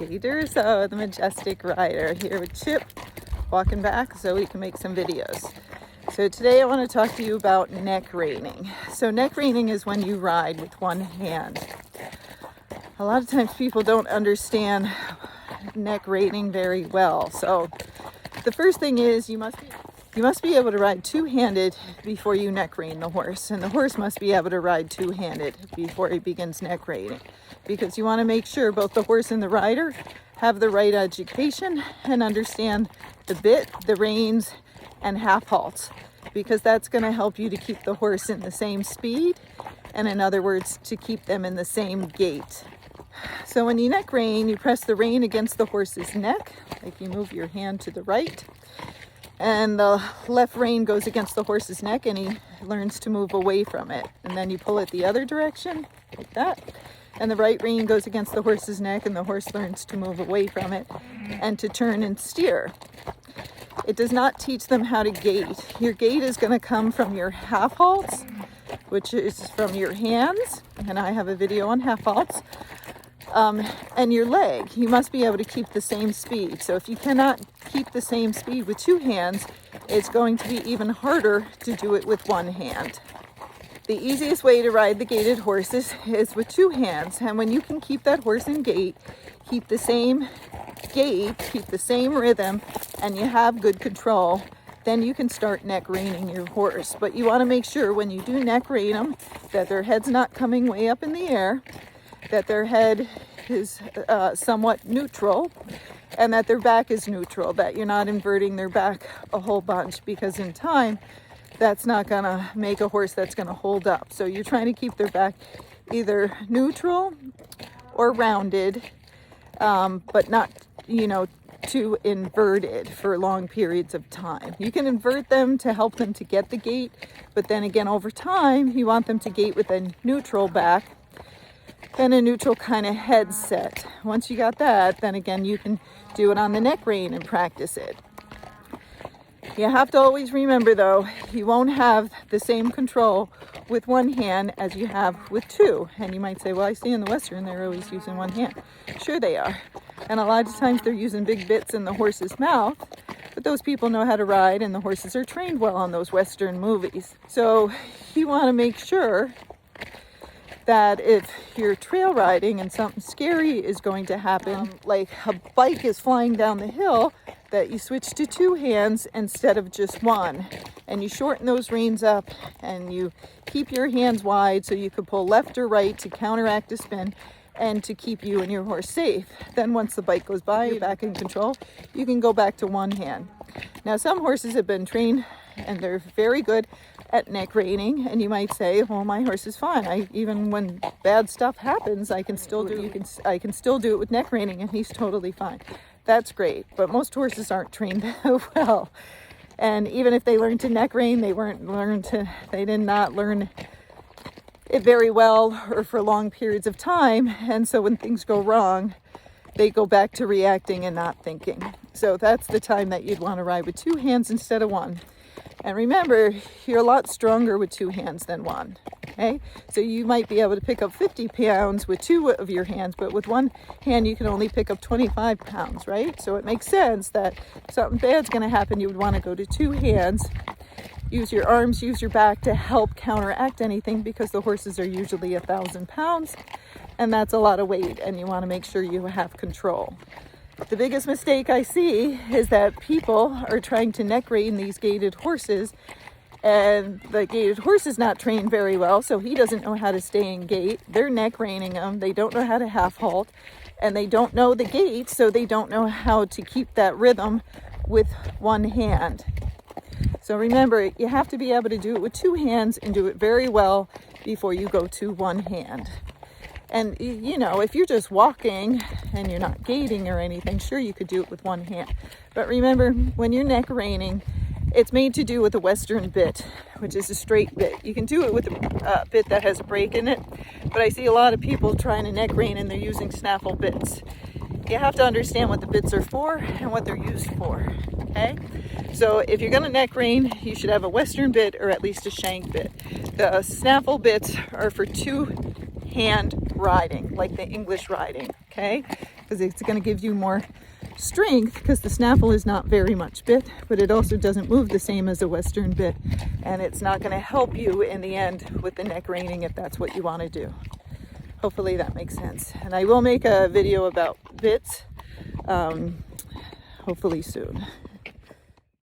Gay DeRusso, the majestic rider, here with Chip, walking back so we can make some videos. So today I want to talk to you about neck reining. So neck reining is when you ride with one hand. A lot of times people don't understand neck reining very well. So the first thing is you must be able to ride two-handed before you neck rein the horse, and the horse must be able to ride two-handed before he begins neck reining, because you want to make sure both the horse and the rider have the right education and understand the bit, the reins, and half halts, because that's going to help you to keep the horse in the same speed, and in other words, to keep them in the same gait. So when you neck rein, you press the rein against the horse's neck, like you move your hand to the right, and the left rein goes against the horse's neck and he learns to move away from it. And then you pull it the other direction, like that. And the right rein goes against the horse's neck and the horse learns to move away from it and to turn and steer. It does not teach them how to gait. Your gait is going to come from your half halts, which is from your hands. And I have a video on half halts. And your leg, you must be able to keep the same speed. So if you cannot keep the same speed with two hands, it's going to be even harder to do it with one hand. The easiest way to ride the gaited horses is with two hands. And when you can keep that horse in gait, keep the same gait, keep the same rhythm, and you have good control, then you can start neck reining your horse. But you want to make sure when you do neck rein them that their head's not coming way up in the air, that their head is somewhat neutral, and that their back is neutral, that you're not inverting their back a whole bunch, because in time that's not going to make a horse that's going to hold up. So you're trying to keep their back either neutral or rounded, but not, too inverted for long periods of time. You can invert them to help them to get the gait, but then again over time you want them to gait with a neutral back and a neutral kind of head set. Once you got that, then again you can do it on the neck rein and practice it. You have to always remember though, you won't have the same control with one hand as you have with two. And you might say, well, I see in the Western they're always using one hand. Sure they are. And a lot of times they're using big bits in the horse's mouth, but those people know how to ride and the horses are trained well on those Western movies. So you want to make sure that if you're trail riding and something scary is going to happen, like a bike is flying down the hill, that you switch to two hands instead of just one. And you shorten those reins up and you keep your hands wide so you can pull left or right to counteract a spin and to keep you and your horse safe. Then once the bike goes by, you're back in control, you can go back to one hand. Now some horses have been trained and they're very good at neck reining, and you might say, well, my horse is fine. Even when bad stuff happens, I can still do it with neck reining, and he's totally fine. That's great, but most horses aren't trained that well. And even if they learned to neck rein, they did not learn it very well or for long periods of time. And so when things go wrong, they go back to reacting and not thinking. So that's the time that you'd want to ride with two hands instead of one. And remember, you're a lot stronger with two hands than one, okay? So you might be able to pick up 50 pounds with two of your hands, but with one hand you can only pick up 25 pounds, right? So it makes sense that if something bad's going to happen, you would want to go to two hands, use your arms, use your back to help counteract anything, because the horses are usually 1,000 pounds, and that's a lot of weight, and you want to make sure you have control. The biggest mistake I see is that people are trying to neck rein these gaited horses, and the gaited horse is not trained very well, so he doesn't know how to stay in gait. They're neck reining them. They don't know how to half halt, and they don't know the gait, so they don't know how to keep that rhythm with one hand. So remember, you have to be able to do it with two hands and do it very well before you go to one hand. And, if you're just walking and you're not gaiting or anything, sure, you could do it with one hand. But remember, when you're neck reining, it's made to do with a Western bit, which is a straight bit. You can do it with a bit that has a break in it, but I see a lot of people trying to neck rein and they're using snaffle bits. You have to understand what the bits are for and what they're used for, okay? So if you're going to neck rein, you should have a Western bit or at least a shank bit. The snaffle bits are for two hand riding, like the English riding, okay? because it's going to give you more strength, because the snaffle is not very much bit, but it also doesn't move the same as a Western bit, and it's not going to help you in the end with the neck reining if that's what you want to do. Hopefully that makes sense. And I will make a video about bits hopefully soon.